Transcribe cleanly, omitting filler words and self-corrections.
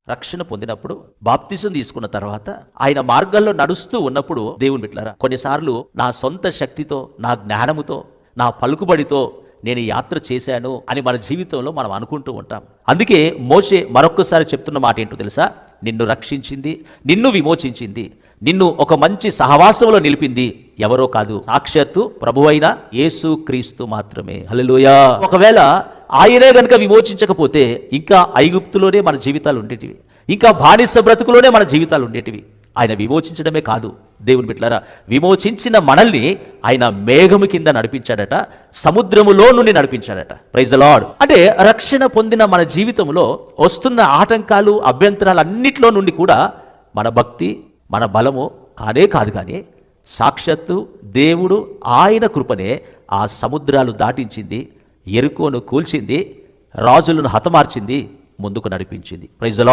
రక్షణ పొందినప్పుడు బాప్తిసం తీసుకున్న తర్వాత ఆయన మార్గాల్లో నడుస్తూ ఉన్నప్పుడు దేవుని బిడ్డలారా, కొన్నిసార్లు నా సొంత శక్తితో, నా జ్ఞానముతో, నా పలుకుబడితో నేను ఈ యాత్ర చేశాను అని మన జీవితంలో మనం అనుకుంటూ ఉంటాం. అందుకే మోషే మరొక్కసారి చెప్తున్న మాట ఏంటో తెలుసా? నిన్ను రక్షించింది, నిన్ను విమోచించింది, నిన్ను ఒక మంచి సహవాసంలో నిలిపింది ఎవరో కాదు, సాక్షాత్తు ప్రభువైన యేసు క్రీస్తు మాత్రమే. హల్లెలూయా. ఒకవేళ ఆయనే గనుక విమోచించకపోతే ఇంకా ఐగుప్తులోనే మన జీవితాలు ఉండేటివి, ఇంకా బానిస బ్రతుకులోనే మన జీవితాలు ఉండేటివి. ఆయన విమోచించడమే కాదు దేవుని బిడ్డలారా, విమోచించిన మనల్ని ఆయన మేఘము కింద నడిపించాడట, సముద్రములో నుండి నడిపించాడట. Praise the lord. అంటే రక్షణ పొందిన మన జీవితంలో వస్తున్న ఆటంకాలు, అభ్యంతరాలు అన్నిట్లో నుండి కూడా మన భక్తి, మన బలము కాదు కానీ సాక్షాత్తు దేవుడు ఆయన కృపనే ఆ సముద్రాలు దాటించింది, యెరికోను కూల్చింది, రాజులను హతమార్చింది, ముందుకు నడిపించింది. Praise the lord.